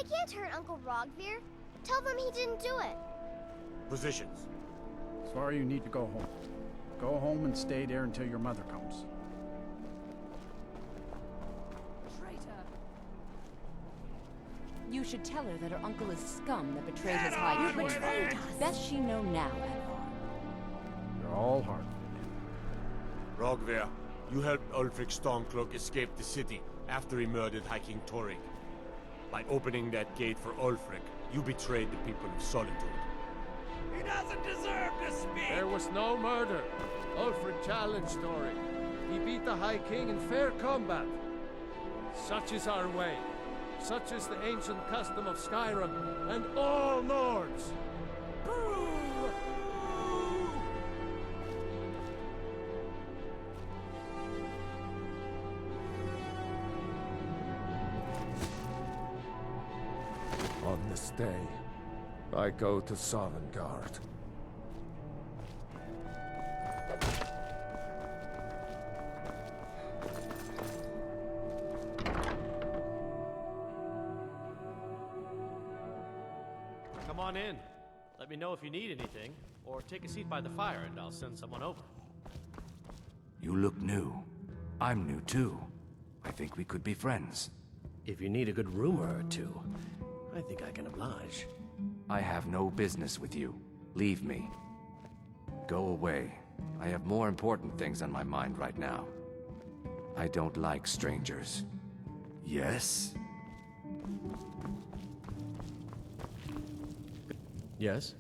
They can't hurt Uncle Rogvir. Tell them he didn't do it. Positions. Sorry, you need to go home. Go home and stay there until your mother comes. Traitor! You should tell her that her uncle is scum that betrayed his high king. betrayed us. Best she know now, Advar. You're all hearted. Rogvir, you helped Ulfric Stormcloak escape the city after he murdered High King Torygg. By opening that gate for Ulfric, you betrayed the people of Solitude. He doesn't deserve to speak! There was no murder. Ulfric challenged Torygg. He beat the High King in fair combat. Such is our way. Such is the ancient custom of Skyrim and all Nords. On this day, I go to Sovngarde. Come on in. Let me know if you need anything, or take a seat by the fire and I'll send someone over. You look new. I'm new too. I think we could be friends. If you need a good rumor or two, I think I can oblige. I have no business with you. Leave me. Go away. I have more important things on my mind right now. I don't like strangers. Yes? Yes?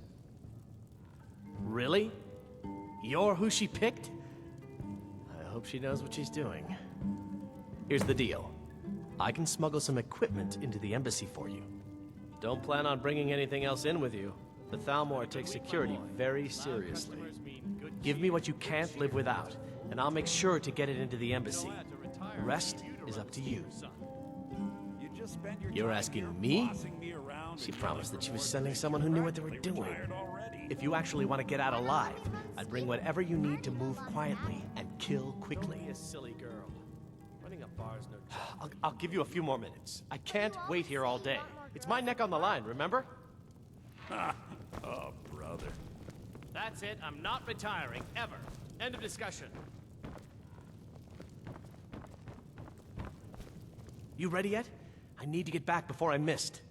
Really? You're who she picked? I hope she knows what she's doing. Here's the deal. I can smuggle some equipment into the embassy for you. Don't plan on bringing anything else in with you. The Thalmor takes security very seriously. Give me what you can't live without, and I'll make sure to get it into the embassy. The rest is up to you. You're asking me? She promised that she was sending someone who knew what they were doing. If you actually want to get out alive, I'd bring whatever you need to move quietly and kill quickly. Don't be a silly girl. Running a bar's no joke. I'll give you a few more minutes. I can't wait here all day. It's my neck on the line, remember? Oh, brother. That's it. I'm not retiring, ever. End of discussion. You ready yet? I need to get back before I'm missed.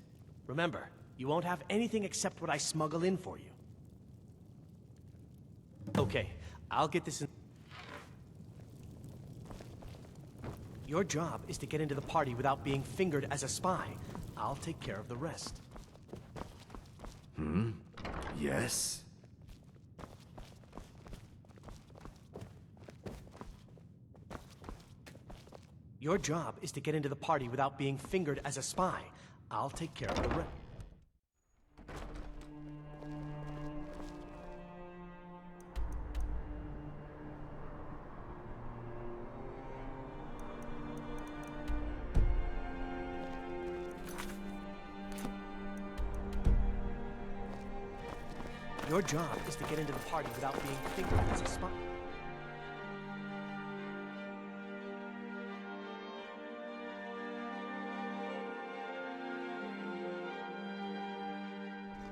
Remember, you won't have anything except what I smuggle in for you. Okay, I'll get this in. Your job is to get into the party without being fingered as a spy. I'll take care of the rest. Yes? Your job is to get into the party without being fingered as a spy. I'll take care of the rest. Your job is to get into the party without being fingered as a spy.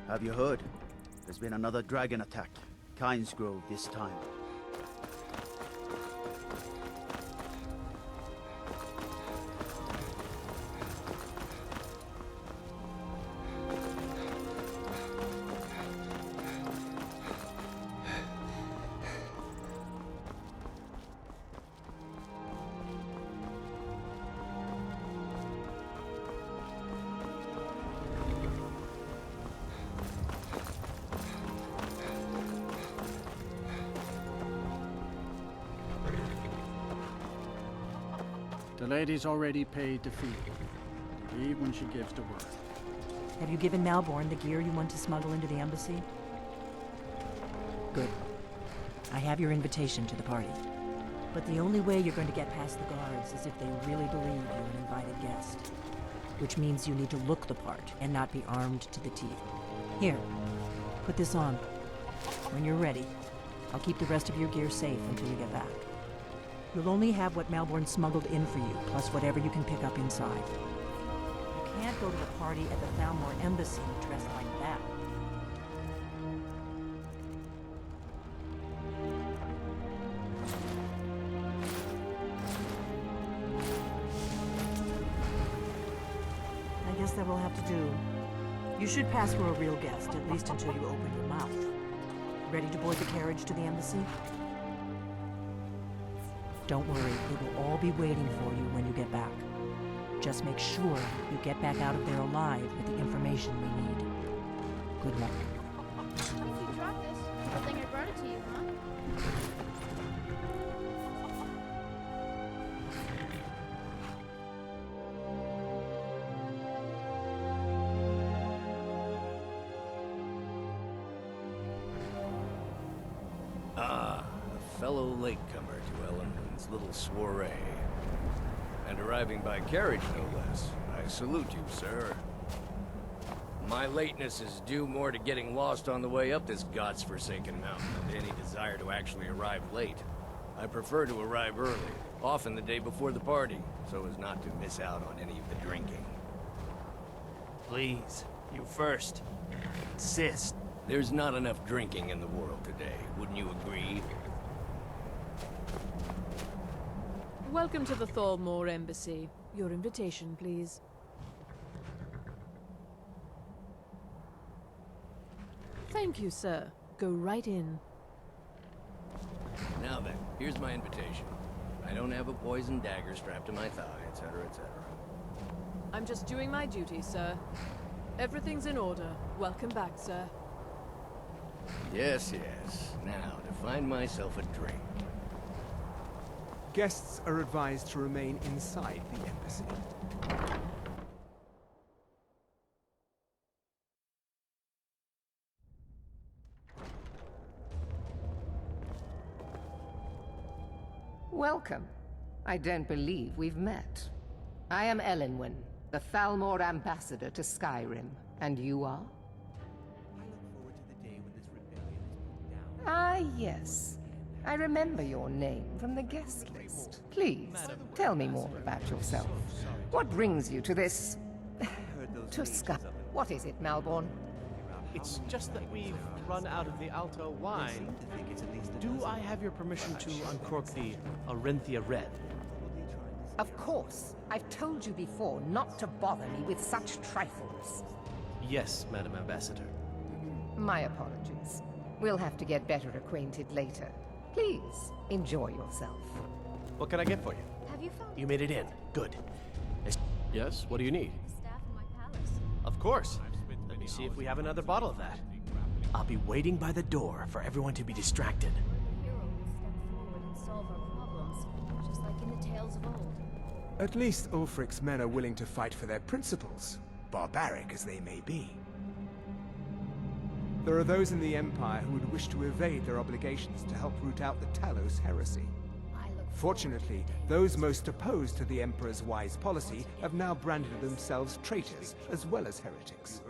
Have you heard? There's been another dragon attack. Kynesgrove this time. The lady's already paid the fee. Leave when she gives the word. Have you given Malborn the gear you want to smuggle into the embassy? Good. I have your invitation to the party. But the only way you're going to get past the guards is if they really believe you're an invited guest. Which means you need to look the part and not be armed to the teeth. Here, put this on. When you're ready, I'll keep the rest of your gear safe until you get back. You'll only have what Malborn smuggled in for you, plus whatever you can pick up inside. You can't go to a party at the Thalmor Embassy dressed like that. I guess that will have to do. You should pass for a real guest, at least until you open your mouth. Ready to board the carriage to the embassy? Don't worry, it will all be waiting for you when you get back. Just make sure you get back out of there alive with the information we need. Good luck. If you dropped this, good thing I brought it to you, huh? Ah, a fellow latecomer to Ellenwood's little soiree. And arriving by carriage, no less. I salute you, sir. My lateness is due more to getting lost on the way up this god's-forsaken mountain than to any desire to actually arrive late. I prefer to arrive early, often the day before the party, so as not to miss out on any of the drinking. Please, you first. Insist. There's not enough drinking in the world today, wouldn't you agree? Welcome to the Thalmor Embassy. Your invitation, please. Thank you, sir. Go right in. Now then, here's my invitation. I don't have a poisoned dagger strapped to my thigh, etc., etc. I'm just doing my duty, sir. Everything's in order. Welcome back, sir. Yes, yes. Now, to find myself a drink. Guests are advised to remain inside the embassy. Welcome. I don't believe we've met. I am Elenwen, the Thalmor ambassador to Skyrim. And you are? I look forward to the day when this rebellion is put down. Ah, yes. I remember your name from the guest list. Please, tell me more about yourself. What brings you to this... to Sky... What is it, Malborn? It's just that we've run out of the Alto wine. Do I have your permission to uncork the Arinthia Red? Of course. I've told you before not to bother me with such trifles. Yes, Madam Ambassador. My apologies. We'll have to get better acquainted later. Please, enjoy yourself. What can I get for you? Have you found You made it in. Good. Yes, what do you need? staff in my palace? Of course. Let me see if we have another bottle of that. I'll be waiting by the door for everyone to be distracted. The hero will step forward and solve our problems, just like in the tales of old. At least Ulfric's men are willing to fight for their principles, barbaric as they may be. There are those in the Empire who would wish to evade their obligations to help root out the Talos heresy. Fortunately, those most opposed to the Emperor's wise policy have now branded themselves traitors as well as heretics.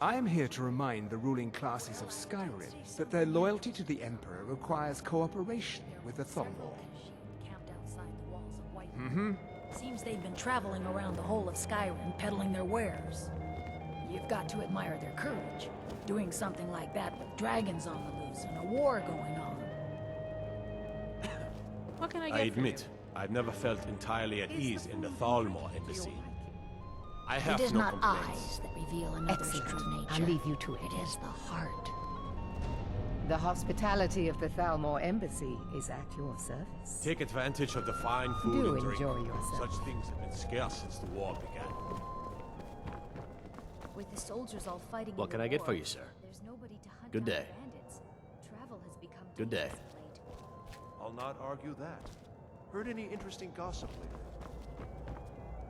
I am here to remind the ruling classes of Skyrim that their loyalty to the Emperor requires cooperation with the Thalmor. Seems they've been traveling around the whole of Skyrim peddling their wares. You've got to admire their courage, doing something like that with dragons on the loose and a war going on. What can I get I for admit, I've never felt entirely at ease in the Thalmor Embassy. I have It is no not complaints. eyes that reveal another's Excellent. true nature. I'll leave you to it. It is the heart. The hospitality of the Thalmor Embassy is at your service. Take advantage of the fine food Do and drink. enjoy yourself. Such things have been scarce since the war began. With the soldiers all fighting What in can the I get war, for you, sir? There's nobody to hunt Good down day. bandits. Travel has become Good day. dangerous of late. I'll not argue that. Heard any interesting gossip lately?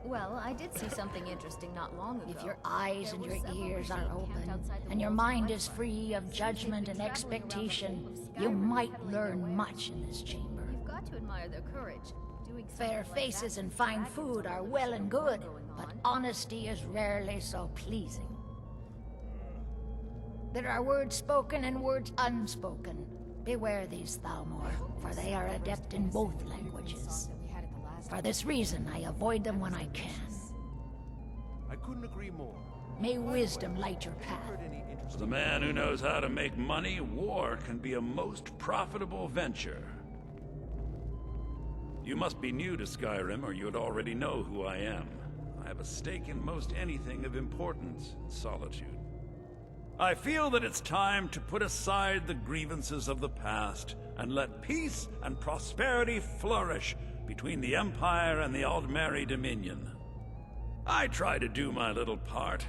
Well, I did see something interesting not long ago. If your eyes There and were your several ears men are camped open, outside the and your walls of mind Whiterun. is free of Seems judgment they've and been traveling around the expectation, whole of you Skyrim might peddling their learn wares. much in this chamber. You've got to admire their courage. Doing something Fair like faces that and with fine dragons food on are the well loose and war good, going but on. honesty is rarely so pleasing. There are words spoken and words unspoken. Beware these Thalmor, for they are adept in both languages. For this reason, I avoid them when I can. I couldn't agree more. May wisdom light your path. For the man who knows how to make money, war can be a most profitable venture. You must be new to Skyrim, or you'd already know who I am. I have a stake in most anything of importance in Solitude. I feel that it's time to put aside the grievances of the past and let peace and prosperity flourish between the Empire and the Aldmeri Dominion. I try to do my little part.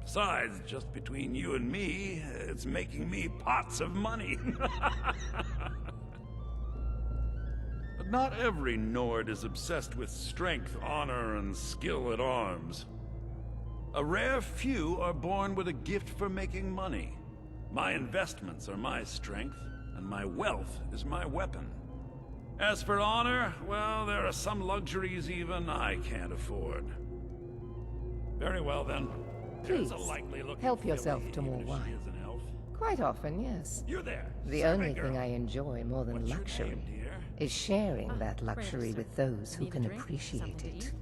Besides, just between you and me, it's making me pots of money. But not every Nord is obsessed with strength, honor, and skill at arms. A rare few are born with a gift for making money. My investments are my strength, and my wealth is my weapon. As for honor, well, there are some luxuries even I can't afford. Very well, then. Please, help yourself to more wine. Quite often, yes. You're there. The only thing I enjoy more than luxury is sharing that luxury with those who can appreciate it.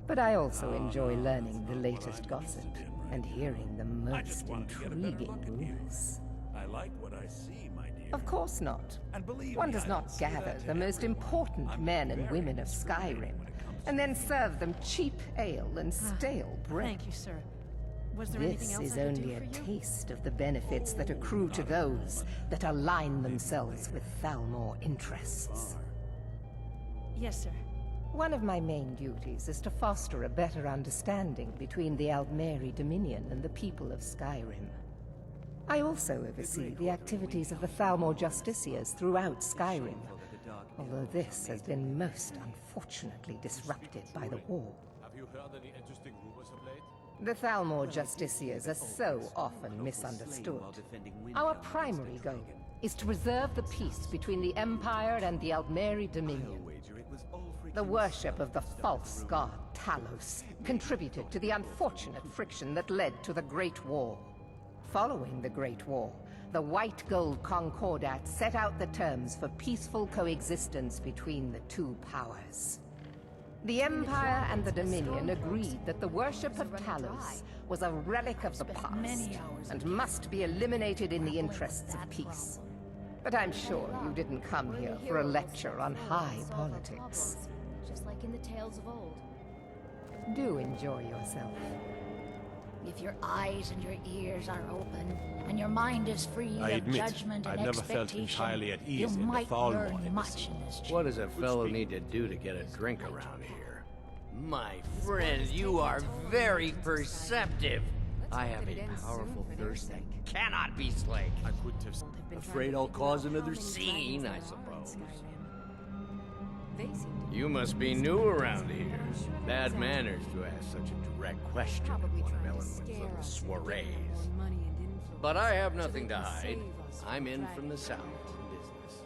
But I also enjoy learning the latest gossip and hearing the most intriguing news. I like what I see, my dear. Of course not. One does not gather the most important men and women of Skyrim and then serve them cheap ale and stale bread. Thank you, sir. Was there anything This else is I could do only a for you? taste of the benefits that accrue to those that align themselves with Thalmor interests. Yes, sir. One of my main duties is to foster a better understanding between the Aldmeri Dominion and the people of Skyrim. I also oversee the activities of the Thalmor Justiciars throughout Skyrim, although this has been most unfortunately disrupted by the war. Have you heard any interesting rumors of late? The Thalmor Justiciars are so often misunderstood. Our primary goal is to preserve the peace between the Empire and the Aldmeri Dominion. The worship of the false god Talos contributed to the unfortunate friction that led to the Great War. Following the Great War, the White Gold Concordat set out the terms for peaceful coexistence between the two powers. The Empire and the Dominion agreed that the worship of Talos was a relic of the past and must be eliminated in the interests of peace. But I'm sure you didn't come here for a lecture on high politics. Just like in the tales of old. Do enjoy yourself. If your eyes and your ears are open, and your mind is free I of admit, judgment and I've never felt expectation, entirely at ease you in the might Thalmor learn embassy. much in this What does a fellow need to do to get a drink around here? My friend, you are very perceptive. I have a powerful thirst that cannot be slaked. I couldn't have... Afraid I'll cause another scene, I suppose. You must be new around here. Bad manners to ask such a direct question at one of Elenwen's little soirees. But I have nothing to hide. I'm in from the south in business.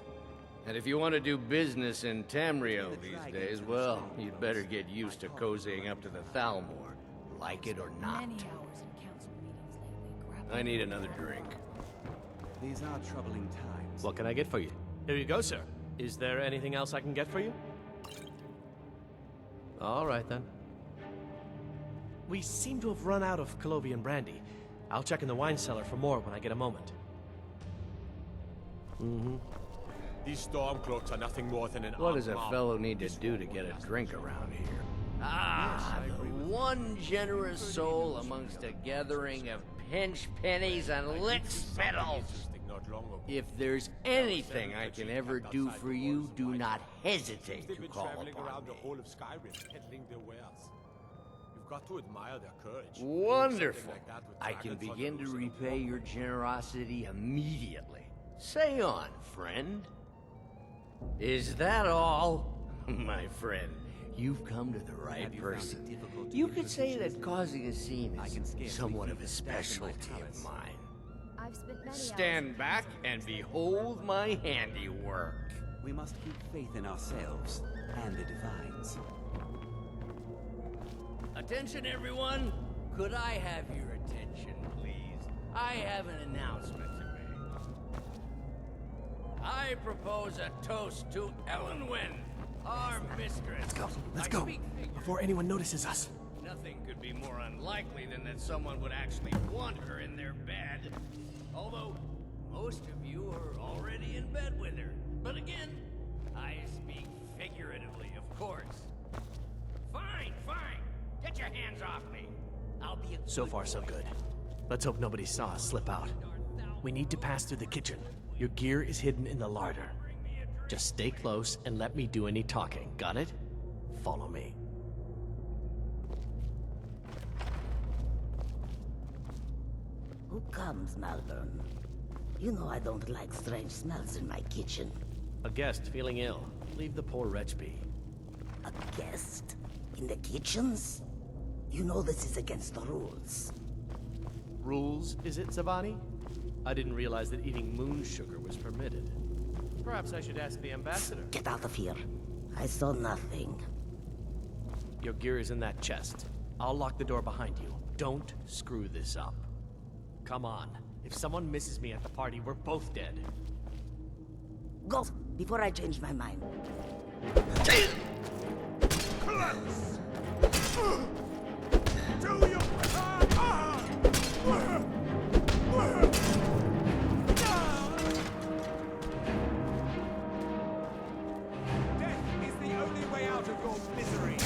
And if you want to do business in Tamriel these days, well, you'd better get used to cozying up to the Thalmor, like it or not. I need another drink. These are troubling times. What can I get for you? Here you go, sir. Is there anything else I can get for you? All right, then. We seem to have run out of Colovian brandy. I'll check in the wine cellar for more when I get a moment. Mm-hmm. These Stormcloaks are nothing more than an What does a armed mob. fellow need to do to get a drink around here? Ah, the one generous soul amongst a gathering of pinch pennies and lick spittles. If there's anything I can ever do for you, do not hesitate They've to been call traveling upon around me. the whole of Skyrim, peddling their wares. You've got to admire their courage. Wonderful. Something like that with I can dragons on begin the to loose and repay your generosity immediately. Say on, friend. Is that all? My friend, you've come to the right person. You could say that causing a scene is somewhat of a specialty of mine. I've spent many Stand back and behold my handiwork. We must keep faith in ourselves and the Divines. Attention, everyone! Could I have your attention, please? I have an announcement to make. I propose a toast to Elenwen, our mistress. Let's go, before anyone notices us. No, Nothing could be more unlikely than that someone would actually want her in their bed. Although, most of you are already in bed with her. But again, I speak figuratively, of course. Fine, fine. Get your hands off me. I'll be a So far, so good. Let's hope nobody saw us slip out. We need to pass through the kitchen. Your gear is hidden in the larder. Just stay close and let me do any talking. Got it? Follow me. Who comes, Malvern? You know I don't like strange smells in my kitchen. A guest feeling ill. Leave the poor wretch be. A guest? In the kitchens? You know this is against the rules. Rules, is it, Zavani? I didn't realize that eating moon sugar was permitted. Perhaps I should ask the ambassador. Get out of here. I saw nothing. Your gear is in that chest. I'll lock the door behind you. Don't screw this up. Come on. If someone misses me at the party, we're both dead. Go, before I change my mind. Close! Do your Death is the only way out of your misery.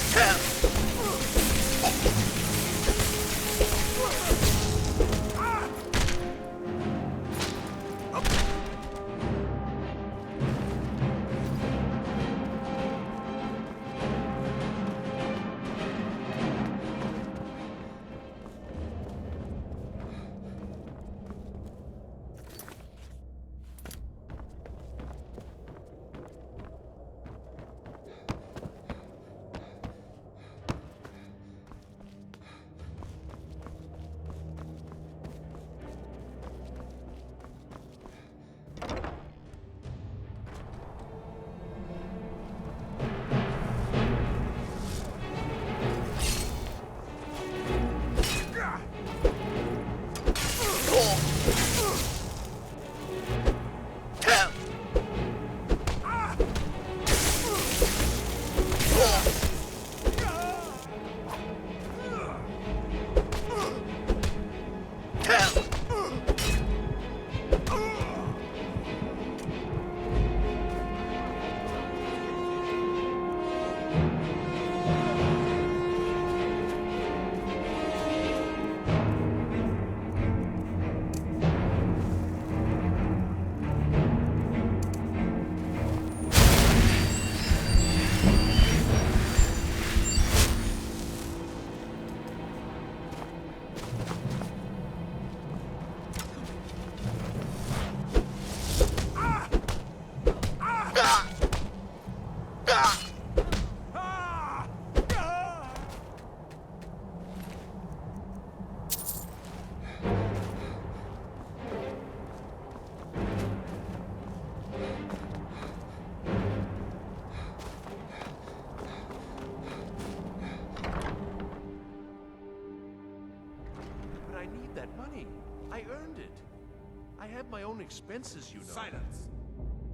that money. I earned it. I have my own expenses, you know. Silence!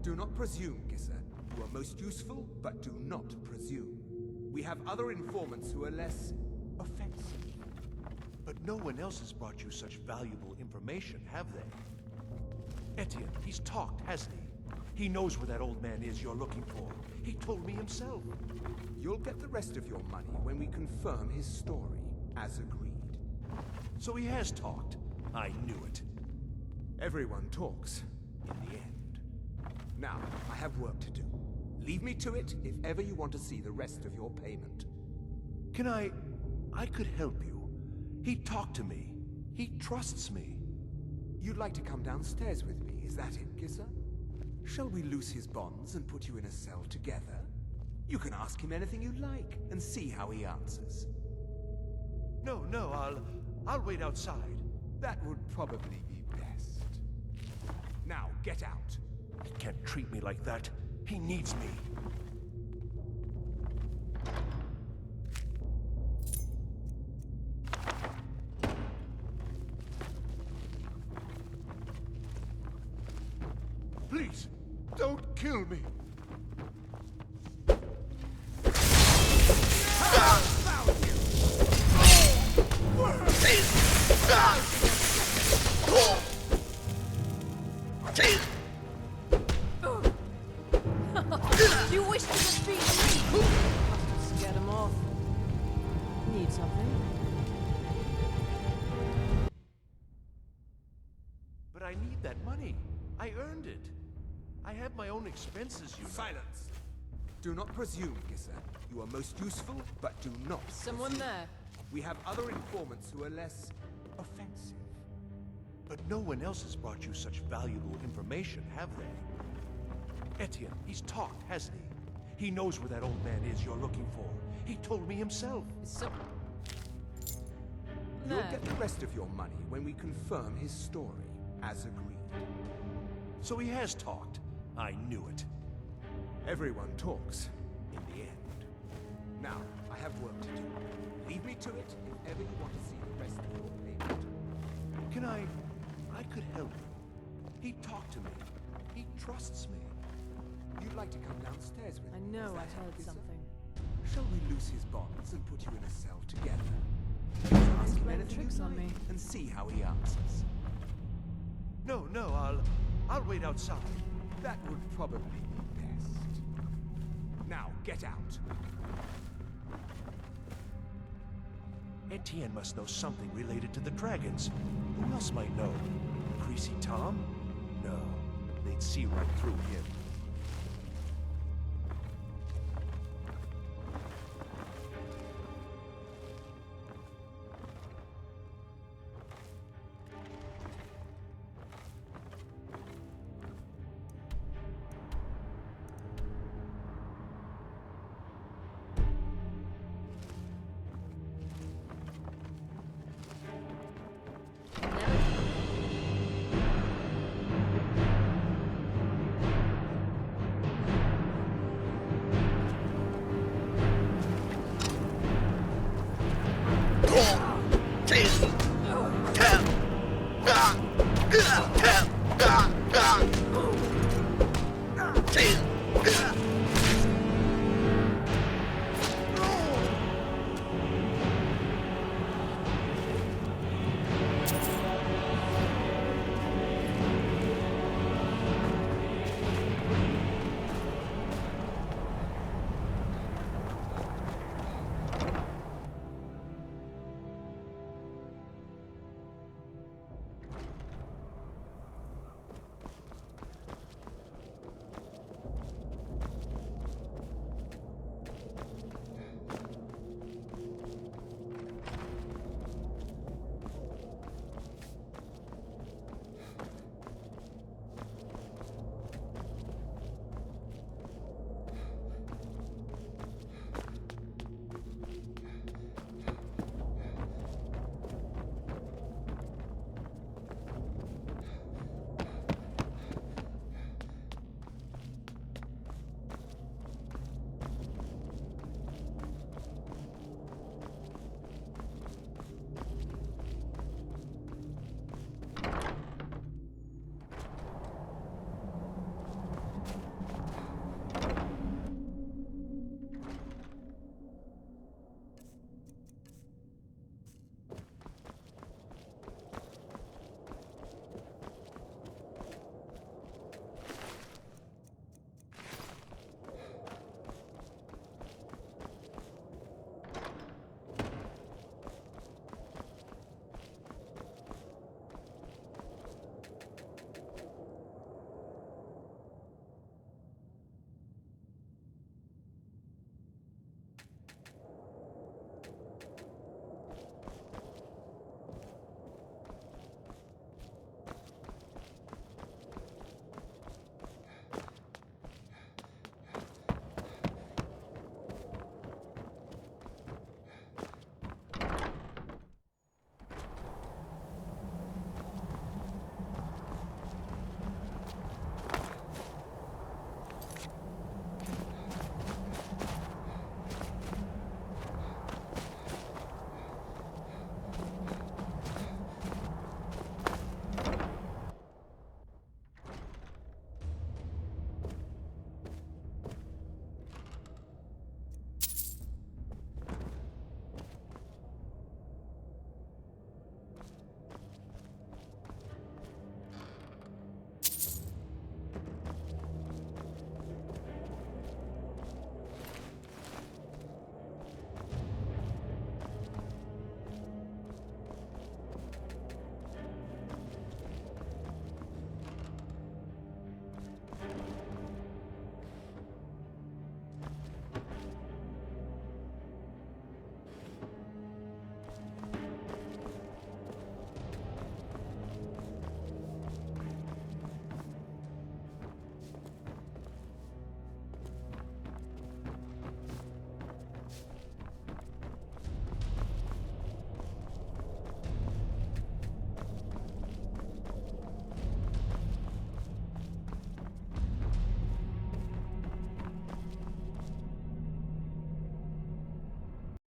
Do not presume, Gisser. You are most useful, but do not presume. We have other informants who are less offensive. But no one else has brought you such valuable information, have they? Etienne, he's talked, hasn't he? He knows where that old man is you're looking for. He told me himself. You'll get the rest of your money when we confirm his story, as agreed. So he has talked. I knew it. Everyone talks, in the end. Now, I have work to do. Leave me to it if ever you want to see the rest of your payment. Can I could help you. He talked to me. He trusts me. You'd like to come downstairs with me, is that it, Gisser? Shall we loose his bonds and put you in a cell together? You can ask him anything you like and see how he answers. No, I'll wait outside. That would probably be best. Now, get out. He can't treat me like that. He needs me. Please, don't kill me. off. Need something? But I need that money. I earned it. I have my own expenses, you know. Silence! Do not presume, Gisser. You are most useful, but do not Someone presume. there. We have other informants who are less offensive. But no one else has brought you such valuable information, have they? Etienne, he's talked, hasn't he? He knows where that old man is you're looking for. He told me himself. You'll get the rest of your money when we confirm his story, as agreed. So he has talked. I knew it. Everyone talks, in the end. Now, I have work to do. Leave me to it if ever you want to see the rest of your payment. Can I could help you. He talked to me. He trusts me. You'd like to come downstairs with I me? know is I that heard Gisser? something. Shall we loose his bonds and put you in a cell together? Ask him playing anything tricks you on like me. and see how he answers. No, I'll wait outside. That would probably be best. Now, get out. Etienne must know something related to the dragons. Who else might know? Greasy Tom? No, they'd see right through him.